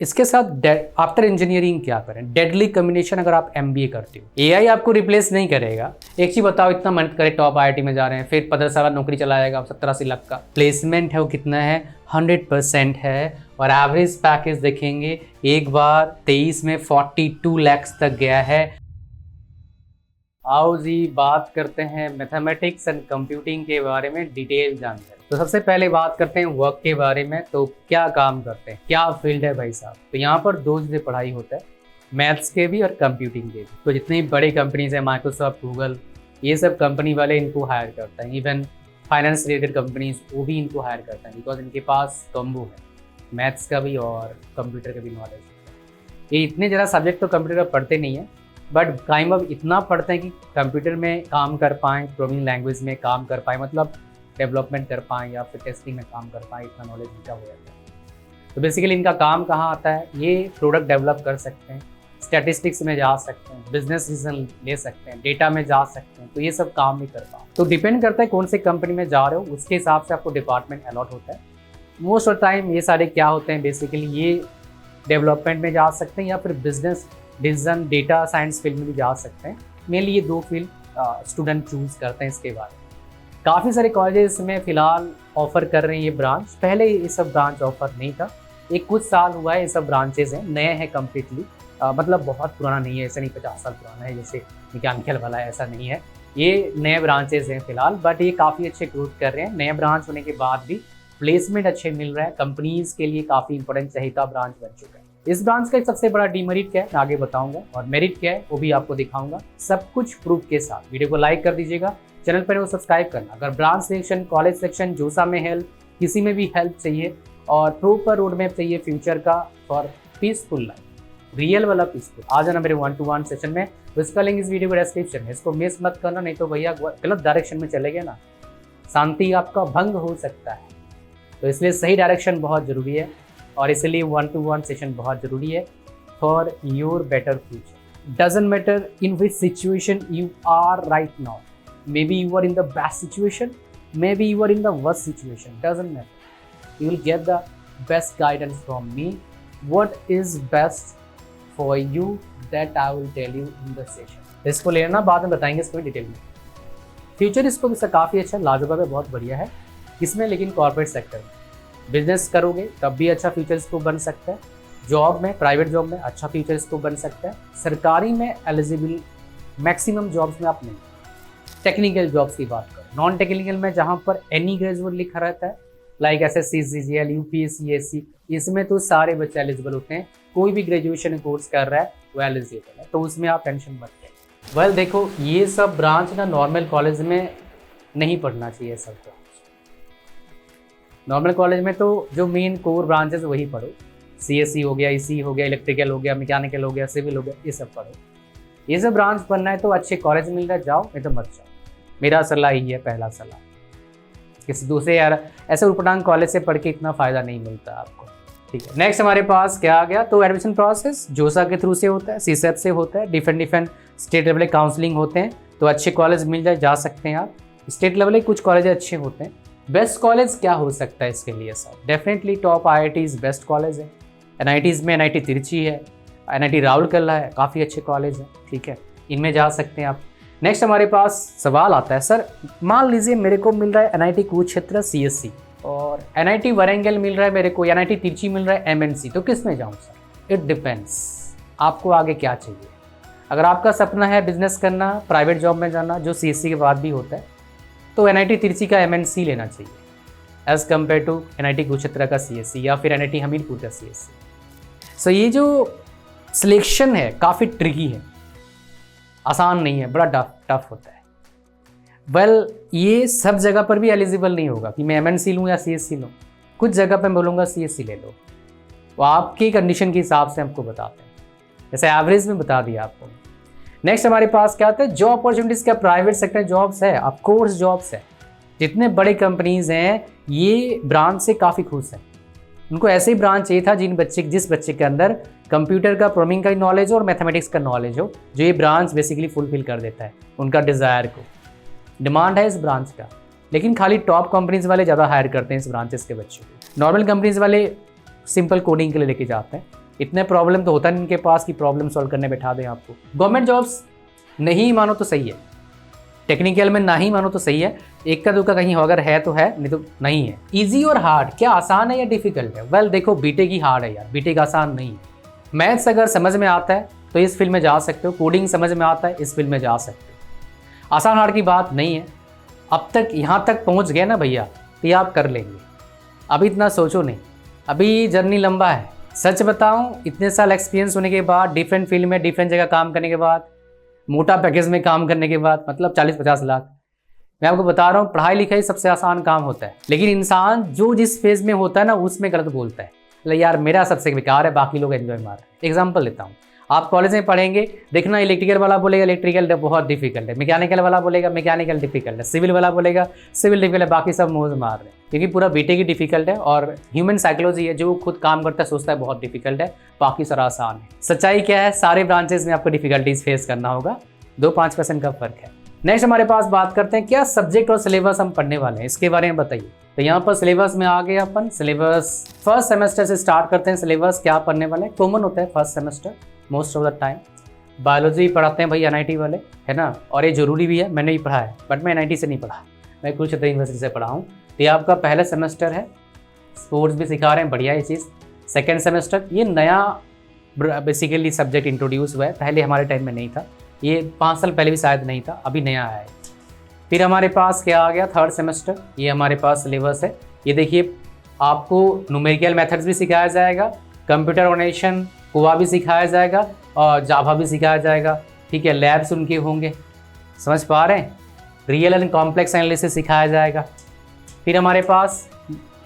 इसके साथ after engineering क्या करें, डेडली कॉम्बिनेशन अगर आप एमबीए करते हो। एआई आपको रिप्लेस नहीं करेगा। एक चीज बताओ, इतना मेहनत करे, टॉप आईआईटी में जा रहे हैं, फिर 15 साल नौकरी चला जाएगा, 70-80 लाख का प्लेसमेंट है वो कितना है, 100% है। और एवरेज पैकेज देखेंगे एक बार 23 में 42 लाख तक गया है। आओ जी बात करते हैं मैथमेटिक्स एंड कंप्यूटिंग के बारे में डिटेल जानकर। तो सबसे पहले बात करते हैं वर्क के बारे में। तो क्या काम करते हैं, क्या फील्ड है भाई साहब। तो यहाँ पर दो चीज़ें पढ़ाई होता है, मैथ्स के भी और कंप्यूटिंग के भी। तो जितनी बड़ी कंपनीज है, माइक्रोसॉफ्ट, गूगल, ये सब कंपनी वाले इनको हायर करते हैं। इवन फाइनेंस रिलेटेड कंपनीज वो भी इनको हायर करते हैं, बिकॉज इनके पास कॉम्बो है, मैथ्स का भी और कंप्यूटर का भी नॉलेज। ये इतने ज़्यादा सब्जेक्ट तो कंप्यूटर का पढ़ते नहीं है, बट काइंड ऑफ इतना पढ़ते हैं कि कंप्यूटर में काम कर पाएँ, प्रोग्रामिंग लैंग्वेज में काम कर पाएँ, मतलब डेवलपमेंट कर पाएँ या फिर टेस्टिंग में काम कर पाएँ, इतना नॉलेज इनका हो जाता है। तो बेसिकली इनका काम कहाँ आता है, ये प्रोडक्ट डेवलप कर सकते हैं, स्टैटिस्टिक्स में जा सकते हैं, बिजनेस डिसीजन ले सकते हैं, डेटा में जा सकते हैं। तो ये सब काम नहीं कर पाओ। तो डिपेंड करता है कौन से कंपनी में जा रहे हो, उसके हिसाब से आपको डिपार्टमेंट अलॉट होता है। मोस्ट ऑफ टाइम ये सारे क्या होते हैं, बेसिकली ये डेवलपमेंट में जा सकते हैं या फिर business decision, data science field में भी जा सकते हैं। मेनली ये दो फील्ड स्टूडेंट चूज करते हैं। इसके बारे में काफ़ी सारे कॉलेजेस में फ़िलहाल ऑफ़र कर रहे हैं ये ब्रांच। पहले ये सब ब्रांच ऑफ़र नहीं था, एक कुछ साल हुआ है ये सब ब्रांचेज हैं, नए हैं कम्प्लीटली। मतलब बहुत पुराना नहीं है, ऐसा नहीं 50 साल पुराना है जैसे मैकेनिकल वाला है, ऐसा नहीं है। ये नए ब्रांचेज हैं फ़िलहाल, बट ये काफ़ी अच्छे ग्रोथ कर रहे हैं। नए ब्रांच होने के बाद भी प्लेसमेंट अच्छे मिल रहा है, कंपनीज़ के लिए काफ़ी इंपॉर्टेंट चहेता ब्रांच बन चुका है। इस ब्रांच का एक सबसे बड़ा डीमेरिट क्या है मैं आगे बताऊंगा, और मेरिट क्या है वो भी आपको दिखाऊंगा, सब कुछ प्रूफ के साथ। वीडियो को लाइक कर दीजिएगा, चैनल पर वो सब्सक्राइब करना। अगर ब्रांच सिलेक्शन, कॉलेज सिलेक्शन, जोसा में हेल्प, किसी में भी हेल्प चाहिए और प्रॉपर रोड मैप चाहिए फ्यूचर का फॉर पीसफुल लाइफ, रियल वाला पीसफुल, आ जाना मेरे 1-to-1 सेशन में। तो इसका लिंक इस वीडियो को डिस्क्रिप्शन में, इसको मिस मत करना, नहीं तो भैया गलत डायरेक्शन में चले गए ना, शांति आपका भंग हो सकता है। तो इसलिए सही डायरेक्शन बहुत ज़रूरी है, और इसलिए 1-to-1 सेशन बहुत ज़रूरी है for your better future. Doesn't matter in which situation you are right now, maybe you are in the best situation, maybe you are in the worst situation, doesn't matter, you will get the best guidance from me. What is best for you that I will tell you in the session. इसको लेना बाद में बताएंगे इसको detail में। Future इसको इसका काफ़ी अच्छा, लाजवाब है, बहुत बढ़िया है इसमें। लेकिन कॉर्पोरेट सेक्टर में बिजनेस करोगे तब भी अच्छा फ्यूचर इसको बन सकता है। जॉब में, प्राइवेट जॉब में अच्छा फ्यूचर इसको बन सकता है। सरकारी में एलिजिबल मैक्सिमम जॉब्स में आप नहीं। टेक्निकल जॉब्स की बात करें, नॉन टेक्निकल में जहाँ पर एनी ग्रेजुएट लिखा रहता है, like SSC, CGL, UPSC, SC, इसमें तो सारे बच्चे एलिजिबल होते हैं। कोई भी ग्रेजुएशन कोर्स कर रहा है वो एलिजिबल है, तो उसमें आप टेंशन मत लें। वेल देखो, ये सब ब्रांच ना नॉर्मल कॉलेज में नहीं पढ़ना चाहिए। सब नॉर्मल कॉलेज में तो जो मेन कोर ब्रांचेस वही पढ़ो, CSE हो गया, EC हो गया, इलेक्ट्रिकल हो गया, मैकेनिकल हो गया, सिविल हो गया, ये सब पढ़ो। ये सब ब्रांच पढ़ना है तो अच्छे कॉलेज मिल रहा है, जाओ, नहीं तो मत जाओ। मेरा सलाह यही है, पहला सलाह। किसी दूसरे यार ऐसे उटपटांग कॉलेज से पढ़ के इतना फ़ायदा नहीं मिलता आपको, ठीक है। नेक्स्ट हमारे पास क्या आ गया, तो एडमिशन प्रोसेस जोसा के थ्रू से होता है, CSEP से होता है, डिफरेंट स्टेट लेवल काउंसलिंग होते हैं। तो अच्छे कॉलेज मिल जाए, जा सकते हैं आप। स्टेट लेवल के कुछ कॉलेज अच्छे होते हैं। बेस्ट कॉलेज क्या हो सकता है इसके लिए sir, definitely top IITs best college है। NITs में NIT तिरची है, NIT राउरकेला है, काफ़ी अच्छे कॉलेज हैं, ठीक है, इनमें जा सकते हैं आप। नेक्स्ट हमारे पास सवाल आता है, सर मान लीजिए मेरे को मिल रहा है NIT कुरुक्षेत्र CSC, और NIT वारंगल मिल रहा है मेरे को, NIT तिरची मिल रहा है MNC, तो किस में जाऊँ सर। इट डिपेंड्स आपको आगे क्या चाहिए। अगर आपका सपना है बिजनेस करना, प्राइवेट जॉब में जाना, जो CSC के बाद भी होता है, तो NIT तिरची का MNC लेना चाहिए as compare to NIT Kurukshetra का CSC या फिर NIT हमीरपुर का CSC। सो ये जो सिलेक्शन है काफ़ी ट्रिकी है, आसान नहीं है, बड़ा टफ होता है। वेल ये सब जगह पर भी एलिजिबल नहीं होगा कि मैं MNC लूँ या CSC लूँ। कुछ जगह पर बोलूँगा CSC ले लो, वो आपकी कंडीशन के हिसाब से हमको बताते हैं, जैसे एवरेज में बता दिया आपको। नेक्स्ट हमारे पास क्या आता है, जॉब अपॉर्चुनिटीज़। क्या प्राइवेट सेक्टर जॉब्स है, ऑफ कोर्स जॉब्स है। जितने बड़े कंपनीज हैं ये ब्रांच से काफ़ी खुश हैं। उनको ऐसे ही ब्रांच चाहिए था जिस बच्चे के अंदर कंप्यूटर का, प्रोग्रामिंग का नॉलेज हो और मैथमेटिक्स का नॉलेज हो, जो ये ब्रांच बेसिकली फुलफिल कर देता है उनका डिज़ायर को। डिमांड है इस ब्रांच का, लेकिन खाली टॉप कंपनीज वाले ज़्यादा हायर करते हैं इस ब्रांचेस के बच्चों को। नॉर्मल कंपनीज वाले सिंपल कोडिंग के लिए लेके जाते हैं, इतने प्रॉब्लम तो होता नहीं इनके पास कि प्रॉब्लम सॉल्व करने बैठा दें आपको। गवर्नमेंट जॉब्स नहीं मानो तो सही है, टेक्निकल में ना ही मानो तो सही है, एक का दुक्का कहीं अगर है तो है, नहीं तो नहीं है। ईजी और हार्ड, क्या आसान है या डिफिकल्ट है? वेल देखो, बीटेक ही हार्ड है यार, बीटेक आसान नहीं है। मैथ्स अगर समझ में आता है तो इस फील्ड में जा सकते हो, कोडिंग समझ में आता है इस फील्ड में जा सकते हो। आसान हार्ड की बात नहीं है, अब तक यहाँ तक पहुँच गए ना भैया तो ये आप कर लेंगे। अभी इतना सोचो नहीं, अभी जर्नी लंबा है। सच बताऊँ, इतने साल एक्सपीरियंस होने के बाद, डिफरेंट फील्ड में डिफरेंट जगह काम करने के बाद, मोटा पैकेज में काम करने के बाद, मतलब 40-50 लाख, मैं आपको बता रहा हूँ पढ़ाई लिखाई सबसे आसान काम होता है। लेकिन इंसान जो जिस फेज में होता है ना उसमें गलत बोलता है, मतलब यार मेरा सबसे बेकार है, बाकी लोग एंजॉय मार रहे हैं। एग्जाम्पल लेता हूँ, आप कॉलेज में पढ़ेंगे, देखना इलेक्ट्रिकल वाला बोलेगा इलेक्ट्रिकल बहुत डिफिकल्ट है, मैकेनिकल वाला बोलेगा मैकेनिकल डिफिकल्ट है, सिविल वाला बोलेगा सिविल डिफिकल्ट है, बाकी सब मौज मार रहे हैं। क्योंकि पूरा बीटेक ही डिफिकल्ट है और ह्यूमन साइकोलॉजी है, जो खुद काम करता है सोचता है बहुत डिफिकल्ट है, बाकी सारा आसान है। सच्चाई क्या है, सारे ब्रांचेस में आपको डिफिकल्टीज फेस करना होगा, 2-5% का फर्क है। नेक्स्ट हमारे पास बात करते हैं क्या सब्जेक्ट और सिलेबस हम पढ़ने वाले हैं, इसके बारे में बताइए। तो यहाँ पर सिलेबस में आ गए अपन। सिलेबस फर्स्ट सेमेस्टर से स्टार्ट करते हैं। सिलेबस क्या पढ़ने वाले हैं, कॉमन होता है first semester most of the time. Biology पढ़ाते हैं भाई एनआईटी वाले, है ना, और ये जरूरी भी है, मैंने भी पढ़ा है, बट मैं एनआईटी से नहीं पढ़ा, मैं कुरुक्षेत्र यूनिवर्सिटी से पढ़ा हूँ। तो ये आपका पहला सेमेस्टर है, स्पोर्ट्स भी सिखा रहे हैं, बढ़िया ये चीज़। सेकेंड सेमेस्टर, ये नया बेसिकली सब्जेक्ट इंट्रोड्यूस हुआ है, पहले हमारे टाइम में नहीं था, ये 5 साल पहले भी शायद नहीं था, अभी नया आया है। फिर हमारे पास क्या आ गया, थर्ड सेमेस्टर, ये हमारे पास सिलेबस है। ये देखिए, आपको न्यूमेरिकल मेथड्स भी सिखाया जाएगा, कंप्यूटर ऑर्गेनाइजेशन कोवा भी सिखाया जाएगा और जावा भी सिखाया जाएगा, ठीक है। लैब्स उनके होंगे, समझ पा रहे हैं। रियल एंड कॉम्प्लेक्स एनालिसिस सिखाया जाएगा। फिर हमारे पास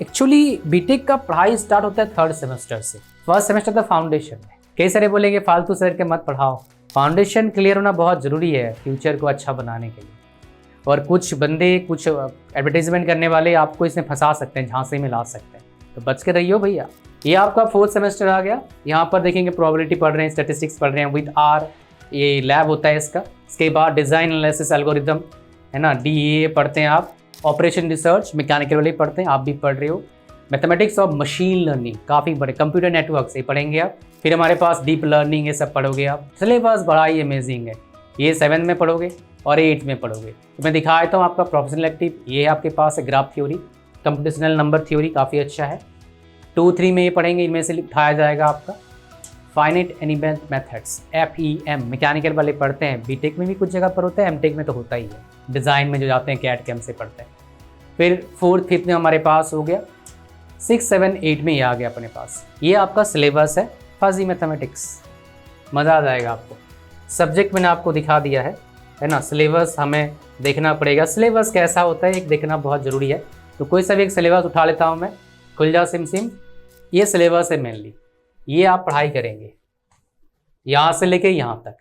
एक्चुअली बीटेक का पढ़ाई स्टार्ट होता है थर्ड सेमेस्टर से। फर्स्ट सेमेस्टर का फाउंडेशन है। कई सारे बोलेंगे फालतू सर के मत पढ़ाओ, फाउंडेशन क्लियर होना बहुत ज़रूरी है फ्यूचर को अच्छा बनाने के लिए। और कुछ बंदे, कुछ एडवर्टाइजमेंट करने वाले आपको इसमें फंसा सकते हैं, झांसे में ला सकते हैं, तो बच के रहियो भैया। ये आपका फोर्थ सेमेस्टर आ गया। यहाँ पर देखेंगे प्रोबेबिलिटी पढ़ रहे हैं, स्टैटिस्टिक्स पढ़ रहे हैं विद आर, ये लैब होता है इसका। इसके बाद डिज़ाइन एनालिसिस एल्गोरिदम, है ना, DEA पढ़ते हैं आप। ऑपरेशन रिसर्च मैकेनिकल वाले पढ़ते हैं, आप भी पढ़ रहे हो। मैथमेटिक्स और मशीन लर्निंग काफ़ी बड़े, कंप्यूटर नेटवर्क से पढ़ेंगे आप। फिर हमारे पास डीप लर्निंग, ये सब पढ़ोगे आप। सिलेबस बड़ा ही अमेजिंग है, ये 7 में पढ़ोगे और 8 में पढ़ोगे। तो मैं दिखा देता हूँ आपका प्रोफेशनल एक्टिव, ये आपके पास है graph theory, computational number theory काफ़ी अच्छा है। 2-3 में ये पढ़ेंगे, इनमें से उठाया जाएगा आपका finite element methods, FEM, mechanical वाले पढ़ते हैं। बीटेक में भी कुछ जगह पर होता है, एमटेक में तो होता ही है, डिज़ाइन में जो जाते हैं कैट कैम से पढ़ते हैं। फिर 4th 5th में हमारे पास हो गया, 6 7 8 में ये आ गया अपने पास। ये आपका सिलेबस है, फजी मैथमेटिक्स, मज़ा आ जाएगा आपको। सब्जेक्ट मैंने आपको दिखा दिया है ना। सिलेबस हमें देखना पड़ेगा, सिलेबस कैसा होता है एक देखना बहुत ज़रूरी है। तो कोई सा भी एक सिलेबस उठा लेता हूँ मैं, खुल जा सिम। ये सिलेबस है मेनली, ये आप पढ़ाई करेंगे यहाँ से लेके यहाँ तक।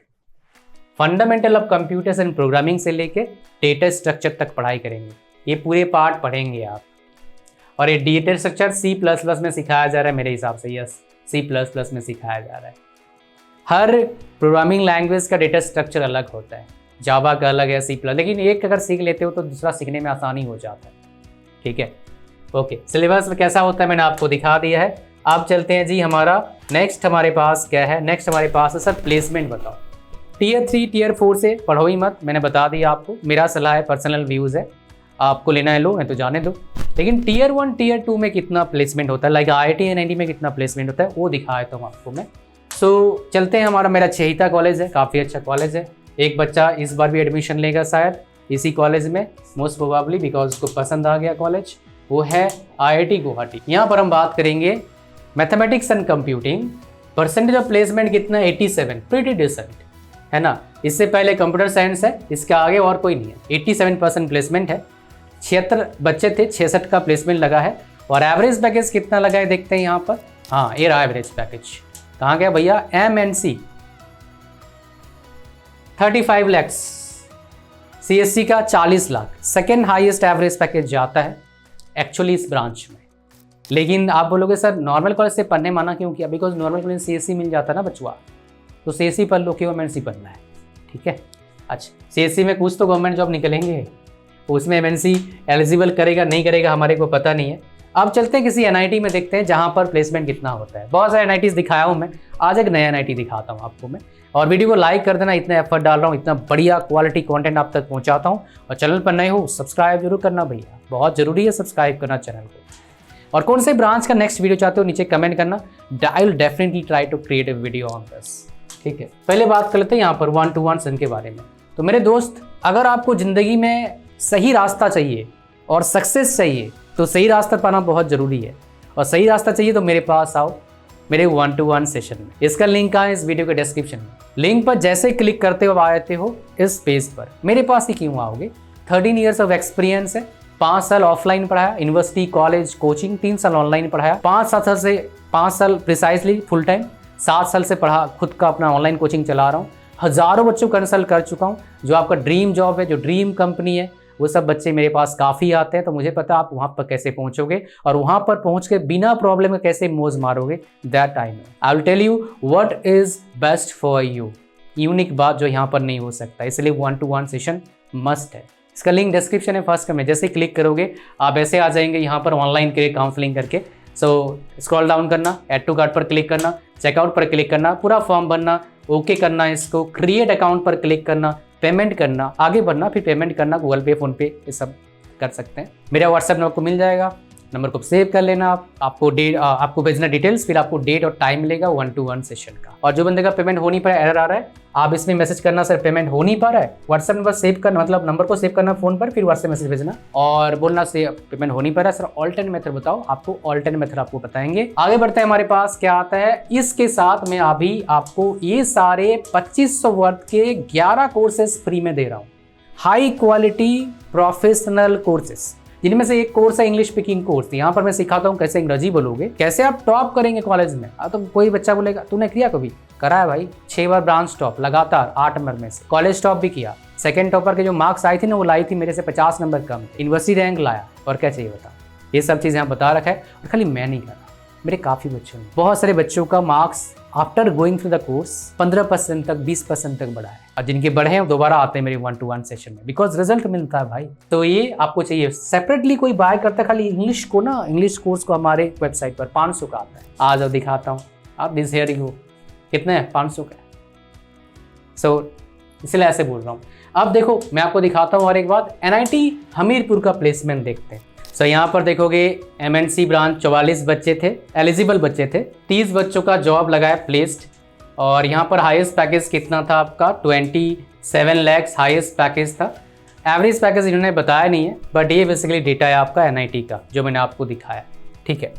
Fundamental of computers and programming से लेके डेटा स्ट्रक्चर तक पढ़ाई करेंगे, ये पूरे पार्ट पढ़ेंगे आप। और ये डेटा स्ट्रक्चर C++ में सिखाया जा रहा है मेरे हिसाब से, यस, C++ में सिखाया जा रहा है। हर प्रोग्रामिंग लैंग्वेज का डेटा स्ट्रक्चर अलग होता है, जावा का अलग है, C++, लेकिन एक अगर सीख लेते हो तो दूसरा सीखने में आसानी हो जाता है, ठीक है। ओके, सिलेबस में कैसा होता है मैंने आपको दिखा दिया है। आप चलते हैं जी, हमारा नेक्स्ट हमारे पास क्या है, नेक्स्ट हमारे पास है सर प्लेसमेंट बताओ। Tier 3 Tier 4 से पढ़ो ही मत, मैंने बता दिया आपको, मेरा सलाह है, पर्सनल व्यूज़ है, आपको लेना है लो, है तो जाने दो। लेकिन Tier 1 Tier 2 में कितना प्लेसमेंट होता है, लाइक IIT NIT में कितना प्लेसमेंट होता है वो दिखाया था आपको मैं। सो चलते हैं, हमारा मेरा चहेता कॉलेज है, काफ़ी अच्छा कॉलेज है। एक बच्चा इस बार भी एडमिशन लेगा शायद इसी कॉलेज में, मोस्ट प्रोबेबली, बिकॉज उसको पसंद आ गया कॉलेज, वो है IIT गुवाहाटी। यहाँ पर हम बात करेंगे mathematics and computing. Percentage of placement कितना, 87, प्रीटी डिसेंट, है ना। इससे पहले कंप्यूटर साइंस है, इसके आगे और कोई नहीं है। 87% प्लेसमेंट है, 76 बच्चे थे, 66 का प्लेसमेंट लगा है। और एवरेज पैकेज कितना लगा है देखते हैं यहाँ पर। हाँ, ये रहा एवरेज पैकेज, कहाँ गया भैया, MNC 35 lakhs, CSC का 40 lakh, second highest average package जाता है एक्चुअली इस ब्रांच में। लेकिन आप बोलोगे सर नॉर्मल कॉलेज से पढ़ने माना क्यों किया, बिकॉज नॉर्मल कॉलेज CSC मिल जाता ना बचुआ, तो CSC पढ़ लो, क्यों MNC पढ़ना है, ठीक है। अच्छा, CSC में कुछ तो गवर्नमेंट जॉब निकलेंगे, उसमें MNC एलिजिबल करेगा नहीं करेगा हमारे को पता नहीं है, अब चलते हैं किसी एनआईटी में, देखते हैं जहाँ पर प्लेसमेंट कितना होता है। बहुत सारे एनआईटीज दिखाया हूँ मैं, आज एक नया एनआईटी दिखाता हूँ आपको मैं। और वीडियो को लाइक कर देना, इतना एफर्ट डाल रहा हूँ, इतना बढ़िया क्वालिटी कंटेंट आप तक पहुँचाता हूँ। और चैनल पर नए हो सब्सक्राइब जरूर करना भैया, बहुत जरूरी है सब्सक्राइब करना चैनल को। और कौन से ब्रांच का नेक्स्ट वीडियो चाहते हो नीचे कमेंट करना, I will definitely try to create a video on this. ठीक है, पहले बात कर लेते हैं यहाँ पर 1-to-1 सन के बारे में। तो मेरे दोस्त, अगर आपको ज़िंदगी में सही रास्ता चाहिए और सक्सेस चाहिए तो सही रास्ता पाना बहुत ज़रूरी है। और सही रास्ता चाहिए तो मेरे पास आओ, मेरे 1-to-1 सेशन में। इसका लिंक है इस वीडियो के डिस्क्रिप्शन में। लिंक पर जैसे क्लिक करते हो आते हो इस पेज पर। मेरे पास ही क्यों आओगे? 13 ईयर्स ऑफ एक्सपीरियंस है, 5 साल ऑफलाइन पढ़ाया, यूनिवर्सिटी कॉलेज कोचिंग, 3 साल ऑनलाइन पढ़ाया, 5 साल प्रिसाइसली फुल टाइम, 7 साल से पढ़ा, खुद का अपना ऑनलाइन कोचिंग चला रहा हूँ। हज़ारों बच्चों को कंसल्ट कर चुका हूँ। जो आपका ड्रीम जॉब है, जो ड्रीम कंपनी है, वो सब बच्चे मेरे पास काफ़ी आते हैं। तो मुझे पता आप वहाँ पर कैसे पहुँचोगे और वहाँ पर पहुँच के बिना प्रॉब्लम के कैसे मौज मारोगे, that I know. I will tell you what is best for you. Unique बात जो यहाँ पर नहीं हो सकता, इसलिए 1-to-1 सेशन मस्ट है। इसका लिंक डिस्क्रिप्शन है फर्स्ट में। जैसे क्लिक करोगे आप ऐसे आ जाएंगे यहाँ पर ऑनलाइन के काउंसलिंग करके। सो स्क्रॉल डाउन करना, ऐड टू कार्ट पर क्लिक करना, चेकआउट पर क्लिक करना, पूरा फॉर्म भरना, ओके करना, इसको क्रिएट अकाउंट पर क्लिक करना, पेमेंट करना, आगे बढ़ना, फिर पेमेंट करना, गूगल पे, फोन पे, ये सब कर सकते हैं। मेरा व्हाट्सएप नंबर को मिल जाएगा, नंबर को सेव कर लेना आप। आपको भेजना डिटेल्स, फिर आपको डेट और टाइम मिलेगा 1-to-1 सेशन का। और जो बंदे का पेमेंट हो नहीं पा रहा है, एरर आ रहा है, आप इसमें मैसेज करना सर पेमेंट हो नहीं पा रहा है। व्हाट्सएप नंबर सेव करना, मतलब नंबर को सेव करना फोन पर, फिर व्हाट्सएप मैसेज भेजना और बोलना से पेमेंट हो नहीं पा रहा है सर, ऑल्टरनेट मेथड बताओ। आपको ऑल्टरनेट मेथड आपको बताएंगे। आगे बढ़ते हैं, हमारे पास क्या आता है। इसके साथ मैं अभी आपको ये सारे 2500 वर्थ के 11 कोर्सेज फ्री में दे रहा हूँ। हाई क्वालिटी प्रोफेशनल कोर्सेज, जिनमें से एक कोर्स है इंग्लिश स्पीकिंग कोर्स। यहाँ पर मैं सिखाता हूँ कैसे अंग्रेजी बोलोगे, कैसे आप टॉप करेंगे कॉलेज में। तो कोई बच्चा बोलेगा तूने किया कभी? करा है भाई, 6 बार ब्रांच टॉप लगातार 8 नंबर में से, कॉलेज टॉप भी किया। सेकंड टॉपर के जो मार्क्स आई थी ना, वो लाई थी मेरे से 50 नंबर कम, यूनिवर्सिटी रैंक लाया। और क्या चाहिए बता? ये सब चीज़ यहाँ बता रखा है। और खाली मैं नहीं कर रहा, मेरे काफ़ी बच्चों ने, बहुत सारे बच्चों का marks after going through the course 15% तक, 20% तक बढ़ा है। और जिनके बढ़े हैं वो दोबारा आते हैं मेरे 1-to-1 सेशन में, बिकॉज रिजल्ट मिलता है भाई। तो ये आपको चाहिए। सेपरेटली कोई बाय करता है खाली इंग्लिश को ना, इंग्लिश कोर्स को हमारे वेबसाइट पर 500 का आता है। आ जाओ दिखाता हूँ। आप दिस हियर यू, कितने हैं? 500 का। सो इसलिए ऐसे बोल रहा हूँ। अब देखो मैं आपको दिखाता हूँ और एक बात, एनआईटी हमीरपुर का प्लेसमेंट देखते हैं। सो यहाँ पर देखोगे एमएनसी ब्रांच 44 बच्चे थे, एलिजिबल बच्चे थे, 30 बच्चों का जॉब लगा है प्लेस्ड। और यहाँ पर हाईएस्ट पैकेज कितना था आपका? 27 lakhs हाईएस्ट पैकेज था। एवरेज पैकेज इन्होंने बताया नहीं है, बट ये बेसिकली डेटा है आपका एनआईटी का जो मैंने आपको दिखाया। ठीक है,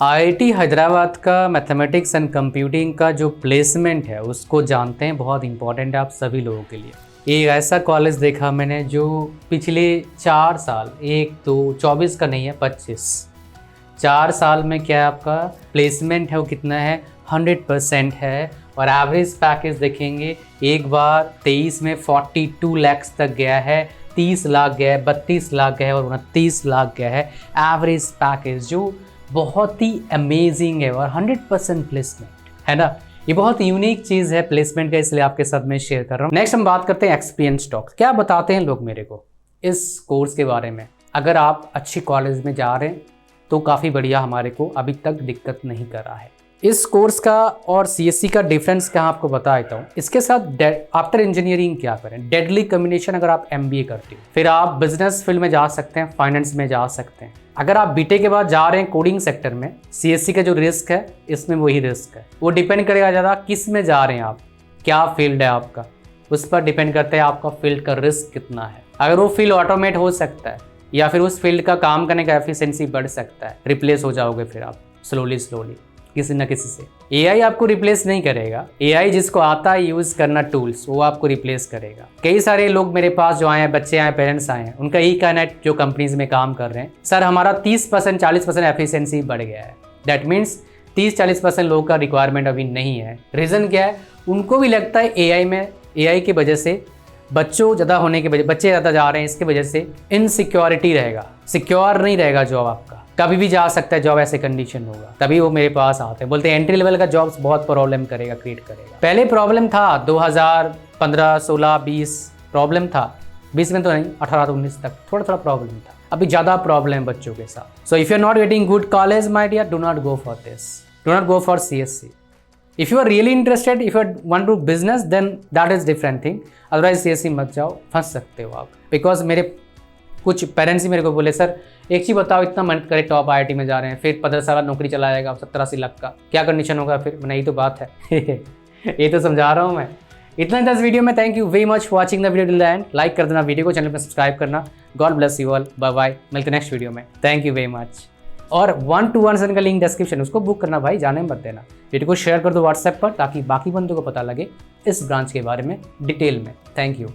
आईआईटी हैदराबाद का मैथमेटिक्स एंड कंप्यूटिंग का जो प्लेसमेंट है उसको जानते हैं, बहुत इंपॉर्टेंट है आप सभी लोगों के लिए। एक ऐसा कॉलेज देखा मैंने जो पिछले 4 साल, 24 का नहीं है, 25, 4 साल में क्या आपका प्लेसमेंट है वो कितना है? 100% है। और एवरेज पैकेज देखेंगे एक बार 23 में 42 lakhs तक गया है, 30 लाख गया है, 32 लाख गया है और 29 लाख गया है एवरेज पैकेज, जो बहुत ही अमेजिंग है। और 100% प्लेसमेंट है ना, ये बहुत यूनिक चीज़ है प्लेसमेंट का, इसलिए आपके साथ मैं शेयर कर रहा हूँ। नेक्स्ट हम बात करते हैं एक्सपीरियंस टॉक्स। क्या बताते हैं लोग मेरे को इस कोर्स के बारे में। अगर आप अच्छी कॉलेज में जा रहे हैं तो काफ़ी बढ़िया, हमारे को अभी तक दिक्कत नहीं कर रहा है। इस कोर्स का और सीएससी का डिफरेंस क्या आपको बता देता हूँ। इसके साथ आफ्टर इंजीनियरिंग क्या करें, डेडली कम्बिनेशन। अगर आप एमबीए करते हो फिर आप बिजनेस फील्ड में जा सकते हैं, फाइनेंस में जा सकते हैं। अगर आप बीटेक के बाद जा रहे हैं कोडिंग सेक्टर में, सीएससी का जो रिस्क है इसमें वही रिस्क है। वो डिपेंड करेगा ज़्यादा किस में जा रहे हैं आप, क्या फील्ड है आपका, उस पर डिपेंड करता है आपका फील्ड का रिस्क कितना है। अगर वो फील्ड ऑटोमेट हो सकता है या फिर उस फील्ड का काम करने का एफिशिएंसी बढ़ सकता है, रिप्लेस हो जाओगे फिर आप स्लोली किसी न किसी से। एआई आपको रिप्लेस नहीं करेगा, एआई जिसको आता है यूज करना टूल्स, वो आपको रिप्लेस करेगा। कई सारे लोग मेरे पास जो आए हैं, बच्चे आए, पेरेंट्स आए हैं, उनका यही कहना है जो कंपनीज में काम कर रहे हैं, सर हमारा 30% 40% एफिशिएंसी बढ़ गया है। दैट मीन्स 30-40% लोगों का रिक्वायरमेंट अभी नहीं है। रीज़न क्या है? उनको भी लगता है एआई की वजह से, बच्चों ज़्यादा होने की वजह, बच्चे ज़्यादा जा रहे हैं, इसकी वजह से इनसिक्योरिटी रहेगा, सिक्योर नहीं रहेगा जॉब आपका, कभी भी जा सकता है जॉब, ऐसे कंडीशन होगा। तभी वो मेरे पास आते हैं, बोलते हैं एंट्री लेवल का जॉब्स बहुत प्रॉब्लम करेगा, क्रिएट करेगा। पहले प्रॉब्लम था 2015, 16, 20 प्रॉब्लम था, 20 में तो नहीं, 18 19 तक थोड़ा प्रॉब्लम था। अभी ज़्यादा प्रॉब्लम है बच्चों के साथ। So if you are not getting good college my dear, do not go for this, do not go for CSC। If you are really interested, if you want to business, then that is different thing. Otherwise CSC मत जाओ, फंस सकते हो आप। Because मेरे कुछ parents ही मेरे को बोले सर एक चीज़ बताओ, इतना मेहनत करे टॉप IIT में जा रहे हैं, फिर 15 साल नौकरी चला जाएगा 70-80 लाख का, क्या कंडीशन होगा फिर? मैंने यही तो बात है ये तो समझा रहा हूँ मैं। इतना ही था इस वीडियो में। Thank you very much for watching the video till the end. Like कर देना वीडियो को, चैनल पर सब्सक्राइब करना। God bless you all, bye bye, मिलते नेक्स्ट वीडियो में। Thank you very much. और 1-to-1 सेशन का लिंक डिस्क्रिप्शन, उसको बुक करना भाई, जाने मत देना। वीडियो को शेयर कर दो व्हाट्सएप पर, ताकि बाकी बंदों को पता लगे इस ब्रांच के बारे में डिटेल में। Thank you.